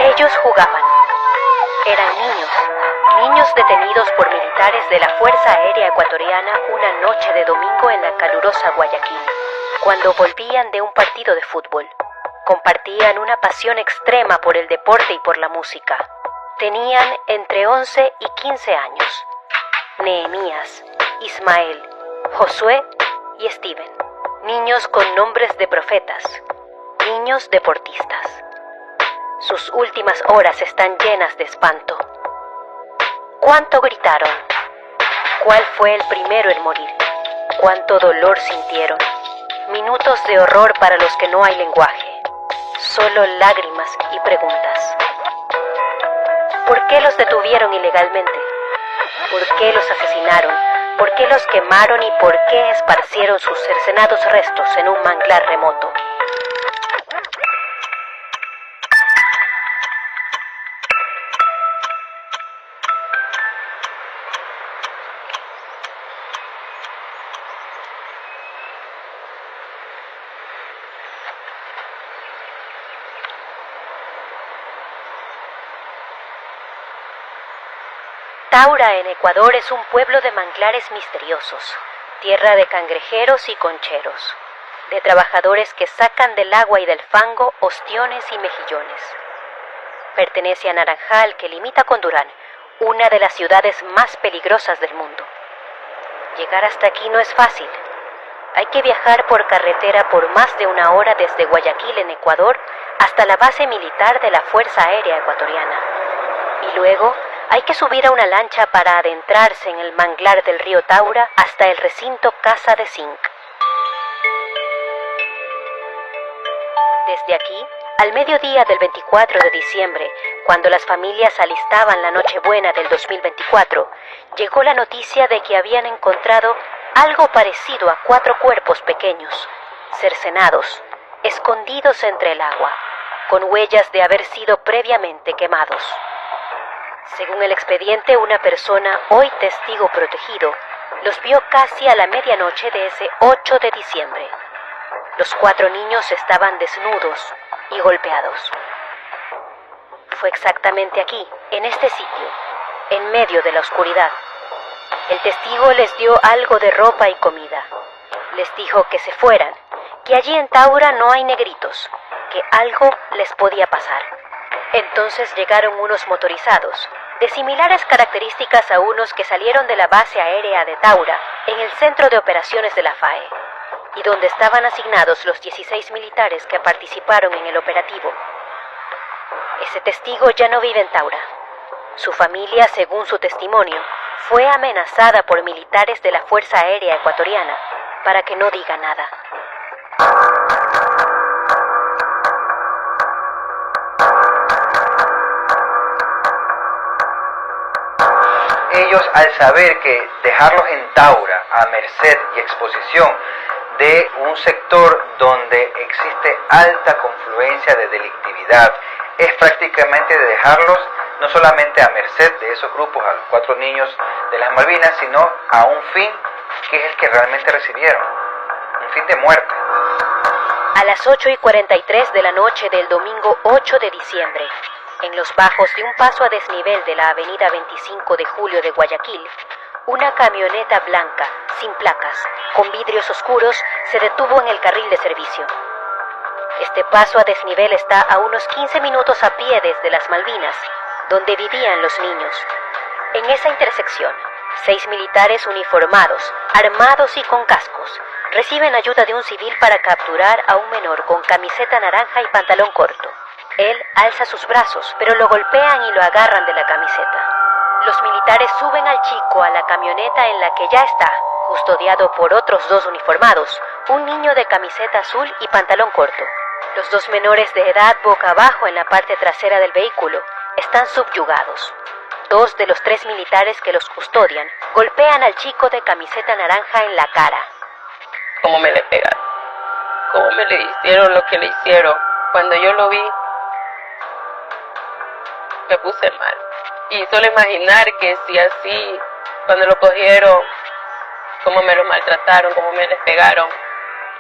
Ellos jugaban. Eran niños detenidos por militares de la Fuerza Aérea Ecuatoriana una noche de domingo en la calurosa Guayaquil, cuando volvían de un partido de fútbol. Compartían una pasión extrema por el deporte y por la música. Tenían entre 11 y 15 años. Nehemías, Ismael, Josué y Steven. Niños con nombres de profetas. Niños deportistas. Sus últimas horas están llenas de espanto. ¿Cuánto gritaron? ¿Cuál fue el primero en morir? ¿Cuánto dolor sintieron? Minutos de horror para los que no hay lenguaje. Solo lágrimas y preguntas. ¿Por qué los detuvieron ilegalmente? ¿Por qué los asesinaron? ¿Por qué los quemaron y por qué esparcieron sus cercenados restos en un manglar remoto? Taura en Ecuador es un pueblo de manglares misteriosos, tierra de cangrejeros y concheros, de trabajadores que sacan del agua y del fango ostiones y mejillones. Pertenece a Naranjal, que limita con Durán, una de las ciudades más peligrosas del mundo. Llegar hasta aquí no es fácil. Hay que viajar por carretera por más de una hora desde Guayaquil, en Ecuador, hasta la base militar de la Fuerza Aérea Ecuatoriana. Y luego hay que subir a una lancha para adentrarse en el manglar del río Taura hasta el recinto Casa de Zinc. Desde aquí, al mediodía del 24 de diciembre, cuando las familias alistaban la Nochebuena del 2024, llegó la noticia de que habían encontrado algo parecido a 4 cuerpos pequeños, cercenados, escondidos entre el agua, con huellas de haber sido previamente quemados. Según el expediente, una persona, hoy testigo protegido, los vio casi a la medianoche de ese 8 de diciembre. Los 4 niños estaban desnudos y golpeados. Fue exactamente aquí, en este sitio, en medio de la oscuridad. El testigo les dio algo de ropa y comida. Les dijo que se fueran, que allí en Taura no hay negritos, que algo les podía pasar. Entonces llegaron unos motorizados, de similares características a unos que salieron de la base aérea de Taura, en el centro de operaciones de la FAE, y donde estaban asignados los 16 militares que participaron en el operativo. Ese testigo ya no vive en Taura. Su familia, según su testimonio, fue amenazada por militares de la Fuerza Aérea Ecuatoriana para que no diga nada. Ellos, al saber que dejarlos en Taura a merced y exposición de un sector donde existe alta confluencia de delictividad, es prácticamente de dejarlos no solamente a merced de esos grupos, a los 4 niños de las Malvinas, sino a un fin que es el que realmente recibieron, un fin de muerte. A las 8:43 de la noche del domingo 8 de diciembre, en los bajos de un paso a desnivel de la avenida 25 de Julio de Guayaquil, una camioneta blanca, sin placas, con vidrios oscuros, se detuvo en el carril de servicio. Este paso a desnivel está a unos 15 minutos a pie desde las Malvinas, donde vivían los niños. En esa intersección, 6 militares uniformados, armados y con cascos, reciben ayuda de un civil para capturar a un menor con camiseta naranja y pantalón corto. Él alza sus brazos, pero lo golpean y lo agarran de la camiseta. Los militares suben al chico a la camioneta en la que ya está, custodiado por otros 2 uniformados, un niño de camiseta azul y pantalón corto. Los 2 menores de edad, boca abajo en la parte trasera del vehículo, están subyugados. 2 de los 3 militares que los custodian golpean al chico de camiseta naranja en la cara. ¿Cómo me le pegaron? ¿Cómo me le hicieron lo que le hicieron? Cuando yo lo vi, me puse mal. Y solo imaginar que si así, cuando lo cogieron, cómo me lo maltrataron, cómo me les pegaron.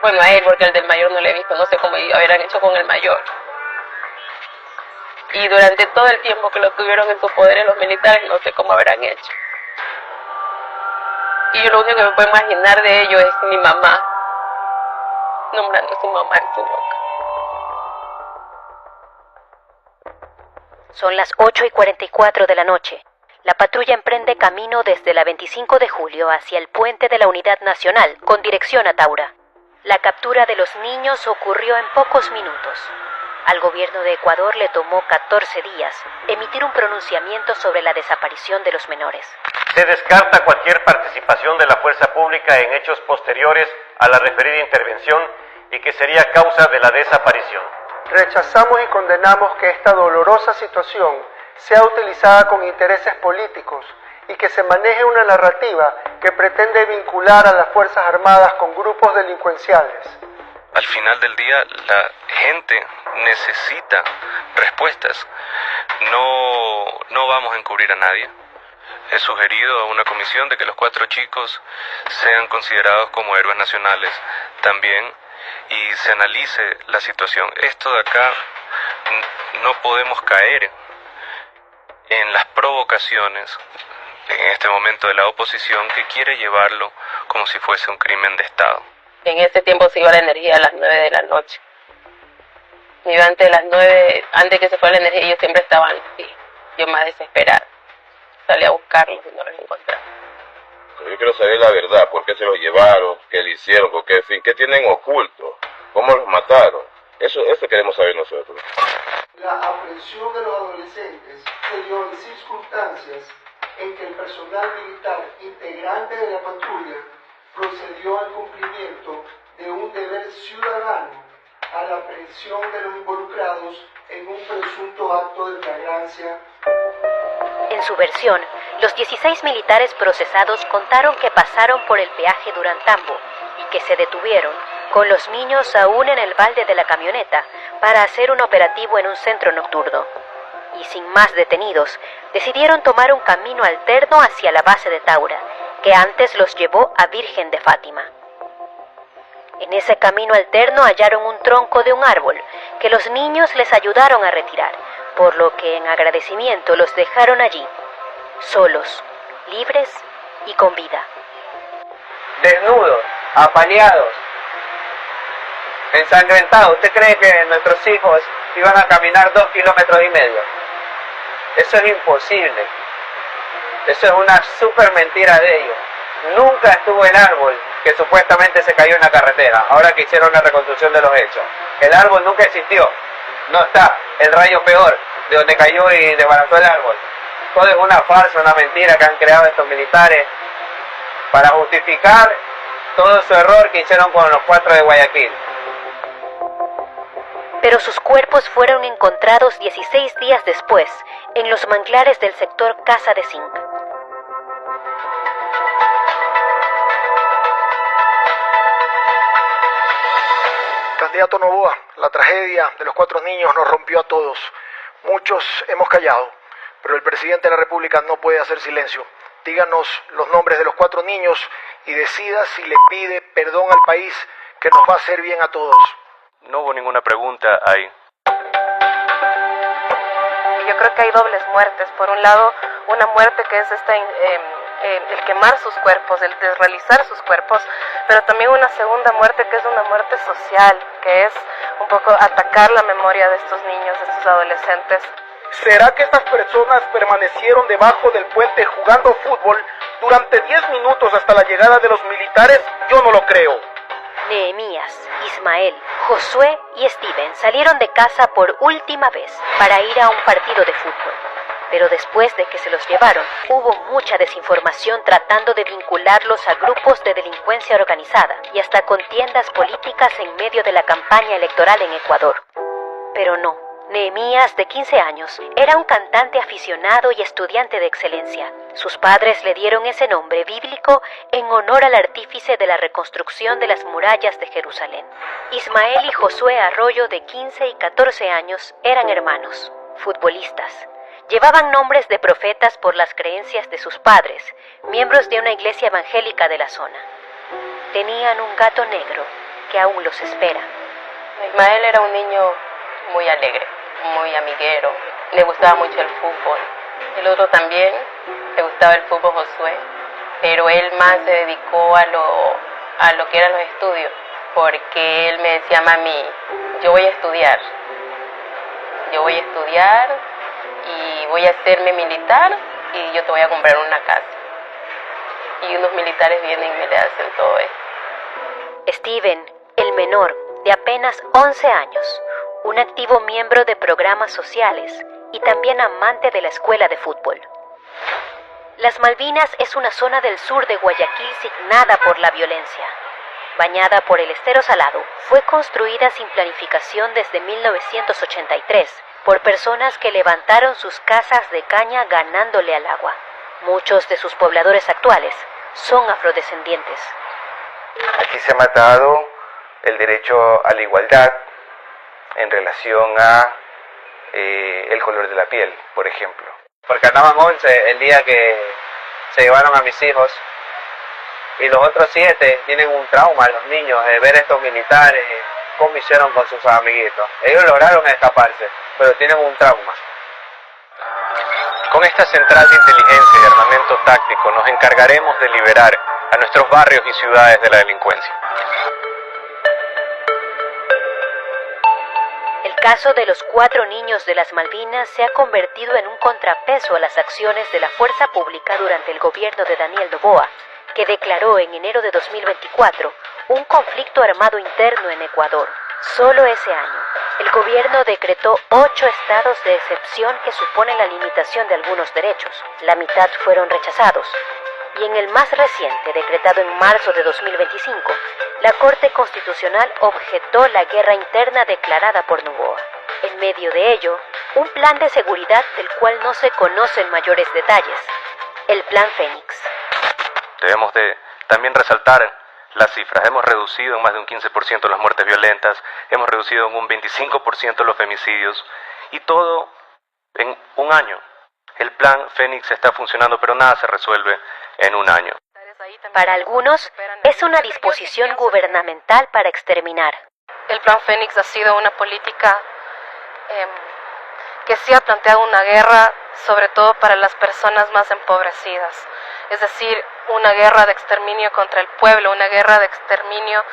Bueno, a él, porque el del mayor no le he visto, no sé cómo habrán hecho con el mayor. Y durante todo el tiempo que lo tuvieron en su poder los militares, no sé cómo habrán hecho. Y yo lo único que me puedo imaginar de ellos es mi mamá, nombrando a su mamá en su boca. Son las 8:44 de la noche. La patrulla emprende camino desde la 25 de julio hacia el puente de la Unidad Nacional, con dirección a Taura. La captura de los niños ocurrió en pocos minutos. Al gobierno de Ecuador le tomó 14 días emitir un pronunciamiento sobre la desaparición de los menores. Se descarta cualquier participación de la fuerza pública en hechos posteriores a la referida intervención y que sería causa de la desaparición. Rechazamos y condenamos que esta dolorosa situación sea utilizada con intereses políticos y que se maneje una narrativa que pretende vincular a las Fuerzas Armadas con grupos delincuenciales. Al final del día, la gente necesita respuestas. No vamos a encubrir a nadie. He sugerido a una comisión de que los 4 chicos sean considerados como héroes nacionales también y se analice la situación. Esto de acá no podemos caer en las provocaciones en este momento de la oposición que quiere llevarlo como si fuese un crimen de Estado. En ese tiempo se iba la energía a las 9 de la noche. Y antes de las 9, antes que se fuera la energía, ellos siempre estaban así. Yo más desesperada. Salí a buscarlos y no los encontraba. Yo quiero saber la verdad, por qué se los llevaron, qué le hicieron, porque, en fin, qué tienen oculto, cómo los mataron. Eso queremos saber nosotros. La aprehensión de los adolescentes se dio en circunstancias en que el personal militar integrante de la patrulla procedió al cumplimiento de un deber ciudadano a la aprehensión de los involucrados en un presunto acto de flagrancia. En su versión, los 16 militares procesados contaron que pasaron por el peaje Durantambo y que se detuvieron, con los niños aún en el balde de la camioneta, para hacer un operativo en un centro nocturno. Y sin más detenidos, decidieron tomar un camino alterno hacia la base de Taura, que antes los llevó a Virgen de Fátima. En ese camino alterno hallaron un tronco de un árbol que los niños les ayudaron a retirar, por lo que en agradecimiento los dejaron allí, solos, libres y con vida. Desnudos, apaleados, ensangrentados. ¿Usted cree que nuestros hijos iban a caminar 2,5 kilómetros? Eso es imposible. Eso es una súper mentira de ellos. Nunca estuvo el árbol que supuestamente se cayó en la carretera, ahora que hicieron la reconstrucción de los hechos. El árbol nunca existió. No está. El rayo peor, de donde cayó y desbarató el árbol. Todo es una farsa, una mentira que han creado estos militares para justificar todo su error que hicieron con los 4 de Guayaquil. Pero sus cuerpos fueron encontrados 16 días después, en los manglares del sector Casa de Zinc. Candidato Noboa, la tragedia de los 4 niños nos rompió a todos. Muchos hemos callado, pero el presidente de la República no puede hacer silencio. Díganos los nombres de los 4 niños y decida si le pide perdón al país, que nos va a hacer bien a todos. No hubo ninguna pregunta ahí. Yo creo que hay dobles muertes. Por un lado, una muerte que es el quemar sus cuerpos, el desrealizar sus cuerpos, pero también una segunda muerte que es una muerte social, que es un poco atacar la memoria de estos niños, de estos adolescentes. ¿Será que estas personas permanecieron debajo del puente jugando fútbol durante 10 minutos hasta la llegada de los militares? Yo no lo creo. Nehemías, Ismael, Josué y Steven salieron de casa por última vez para ir a un partido de fútbol. Pero después de que se los llevaron, hubo mucha desinformación tratando de vincularlos a grupos de delincuencia organizada y hasta contiendas políticas en medio de la campaña electoral en Ecuador. Pero no. Nehemías, de 15 años, era un cantante aficionado y estudiante de excelencia. Sus padres le dieron ese nombre bíblico en honor al artífice de la reconstrucción de las murallas de Jerusalén. Ismael y Josué Arroyo, de 15 y 14 años, eran hermanos, futbolistas. Llevaban nombres de profetas por las creencias de sus padres, miembros de una iglesia evangélica de la zona. Tenían un gato negro que aún los espera. Ismael era un niño muy alegre, muy amiguero, le gustaba mucho el fútbol. El otro también le gustaba el fútbol, Josué, pero él más se dedicó a lo que eran los estudios, porque él me decía, mami, yo voy a estudiar y voy a hacerme militar y yo te voy a comprar una casa. Y unos militares vienen y me le hacen todo esto. Steven, el menor, de apenas 11 años, un activo miembro de programas sociales y también amante de la escuela de fútbol. Las Malvinas es una zona del sur de Guayaquil signada por la violencia. Bañada por el estero salado, fue construida sin planificación desde 1983 por personas que levantaron sus casas de caña ganándole al agua. Muchos de sus pobladores actuales son afrodescendientes. Aquí se ha matado el derecho a la igualdad en relación a el color de la piel, por ejemplo. Porque andaban 11 el día que se llevaron a mis hijos y los otros 7 tienen un trauma, los niños, de ver estos militares, cómo hicieron con sus amiguitos. Ellos lograron escaparse, pero tienen un trauma. Con esta central de inteligencia y armamento táctico nos encargaremos de liberar a nuestros barrios y ciudades de la delincuencia. El caso de los 4 niños de las Malvinas se ha convertido en un contrapeso a las acciones de la fuerza pública durante el gobierno de Daniel Noboa, que declaró en enero de 2024 un conflicto armado interno en Ecuador. Solo ese año, el gobierno decretó 8 estados de excepción que suponen la limitación de algunos derechos. La mitad fueron rechazados. Y en el más reciente, decretado en marzo de 2025, la Corte Constitucional objetó la guerra interna declarada por Noboa. En medio de ello, un plan de seguridad del cual no se conocen mayores detalles, el Plan Fénix. Debemos de también resaltar las cifras. Hemos reducido en más de un 15% las muertes violentas, hemos reducido en un 25% los femicidios, y todo en un año. El Plan Fénix está funcionando, pero nada se resuelve en un año. Para algunos, es una disposición gubernamental para exterminar. El Plan Fénix ha sido una política que sí ha planteado una guerra, sobre todo para las personas más empobrecidas. Es decir, una guerra de exterminio contra el pueblo, una guerra de exterminio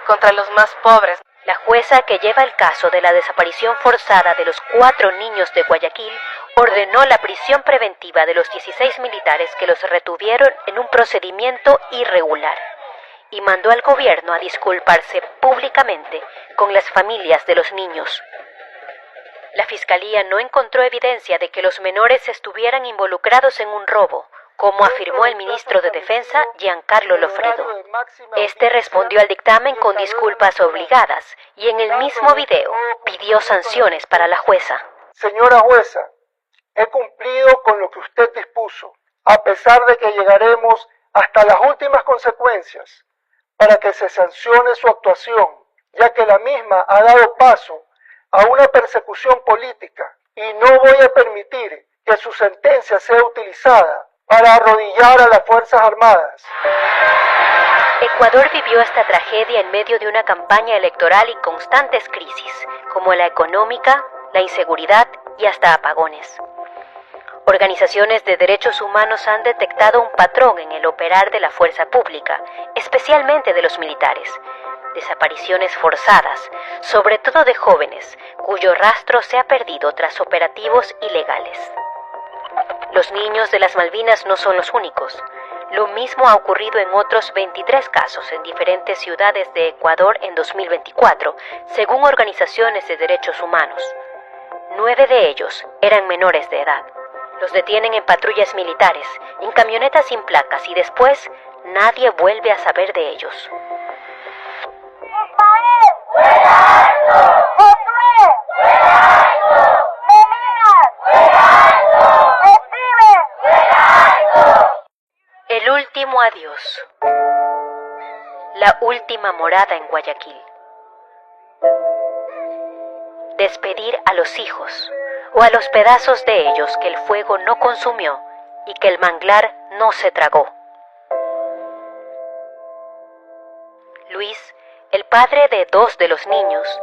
contra los más pobres. La jueza que lleva el caso de la desaparición forzada de los 4 niños de Guayaquil ordenó la prisión preventiva de los 16 militares que los retuvieron en un procedimiento irregular y mandó al gobierno a disculparse públicamente con las familias de los niños. La fiscalía no encontró evidencia de que los menores estuvieran involucrados en un robo, como afirmó el ministro de Defensa, Giancarlo Lofredo. Este respondió al dictamen con disculpas obligadas y en el mismo video pidió sanciones para la jueza. Señora jueza, he cumplido con lo que usted dispuso, a pesar de que llegaremos hasta las últimas consecuencias para que se sancione su actuación, ya que la misma ha dado paso a una persecución política y no voy a permitir que su sentencia sea utilizada para arrodillar a las Fuerzas Armadas. Ecuador vivió esta tragedia en medio de una campaña electoral y constantes crisis, como la económica, la inseguridad y hasta apagones. Organizaciones de derechos humanos han detectado un patrón en el operar de la fuerza pública, especialmente de los militares. Desapariciones forzadas, sobre todo de jóvenes, cuyo rastro se ha perdido tras operativos ilegales. Los niños de las Malvinas no son los únicos. Lo mismo ha ocurrido en otros 23 casos en diferentes ciudades de Ecuador en 2024, según organizaciones de derechos humanos. 9 de ellos eran menores de edad. Los detienen en patrullas militares, en camionetas sin placas y después nadie vuelve a saber de ellos. El último adiós. La última morada en Guayaquil. Despedir a los hijos o a los pedazos de ellos que el fuego no consumió y que el manglar no se tragó. Luis, el padre de 2 de los niños,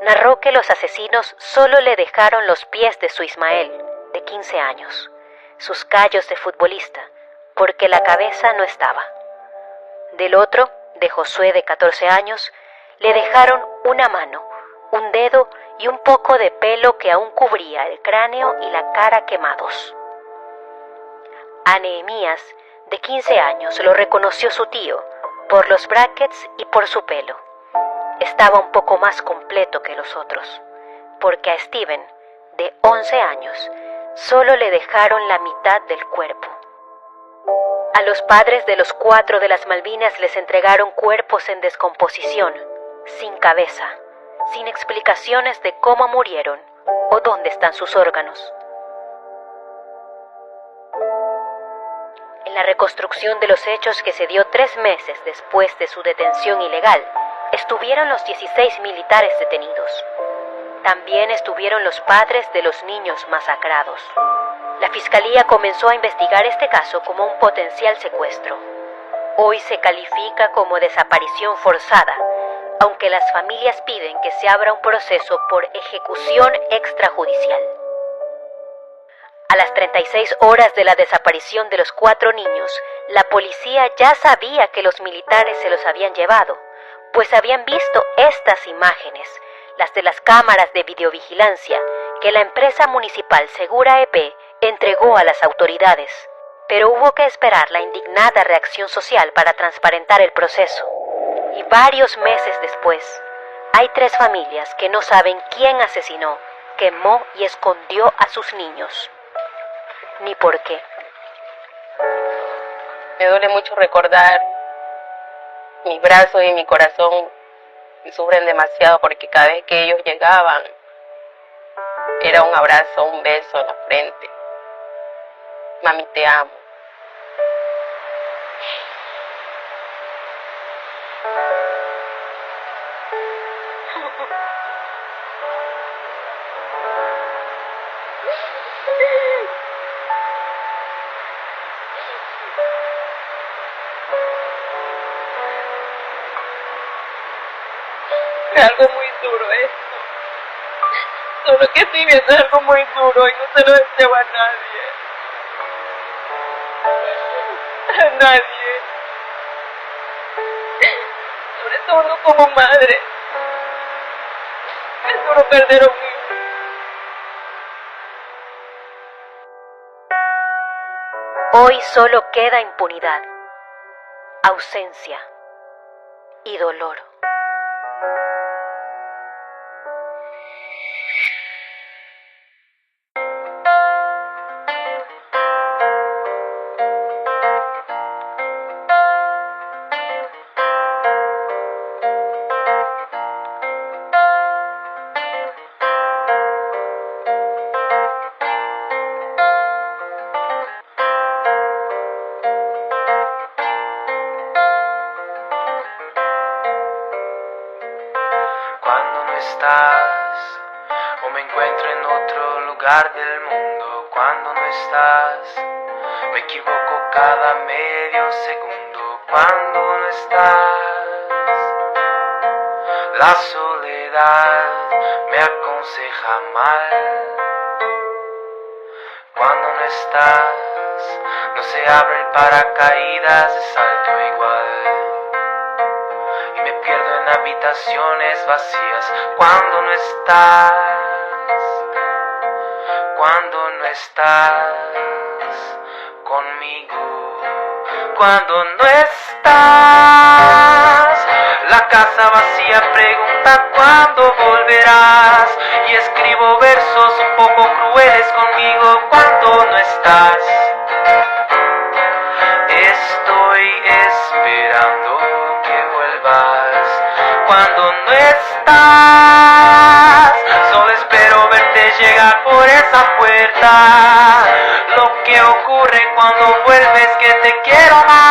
narró que los asesinos solo le dejaron los pies de su Ismael, de 15 años, sus callos de futbolista, porque la cabeza no estaba. Del otro, de Josué, de 14 años, le dejaron una mano, un dedo y un poco de pelo que aún cubría el cráneo y la cara quemados. A Nehemías, de 15 años, lo reconoció su tío, por los brackets y por su pelo. Estaba un poco más completo que los otros, porque a Steven, de 11 años, solo le dejaron la mitad del cuerpo. A los padres de los 4 de las Malvinas les entregaron cuerpos en descomposición, sin cabeza, sin explicaciones de cómo murieron o dónde están sus órganos. En la reconstrucción de los hechos que se dio 3 meses después de su detención ilegal, estuvieron los 16 militares detenidos. También estuvieron los padres de los niños masacrados. La Fiscalía comenzó a investigar este caso como un potencial secuestro. Hoy se califica como desaparición forzada, aunque las familias piden que se abra un proceso por ejecución extrajudicial. A las 36 horas de la desaparición de los 4 niños, la policía ya sabía que los militares se los habían llevado, pues habían visto estas imágenes, las de las cámaras de videovigilancia, que la empresa municipal Segura EP entregó a las autoridades. Pero hubo que esperar la indignada reacción social para transparentar el proceso. Y varios meses después, hay 3 familias que no saben quién asesinó, quemó y escondió a sus niños. Ni por qué. Me duele mucho recordar, mis brazos y mi corazón sufren demasiado porque cada vez que ellos llegaban, era un abrazo, un beso en la frente. Mami, te amo. Es algo muy duro esto. Solo que estoy viendo algo muy duro y no se lo deseo a nadie. A nadie. Sobre todo como madre. Es duro perder a un hijo. Hoy solo queda impunidad, ausencia y dolor. Cuando no estás, o me encuentro en otro lugar del mundo. Cuando no estás, me equivoco cada medio segundo. Cuando no estás, la soledad me aconseja mal. Cuando no estás, no se abre el paracaídas de salto igual. Me pierdo en habitaciones vacías cuando no estás, conmigo, cuando no estás. La casa vacía pregunta cuándo volverás y escribo versos un poco crueles conmigo cuando no estás. Estoy esperando que vuelvas cuando no estás. Solo espero verte llegar por esa puerta. Lo que ocurre cuando vuelves que te quiero más.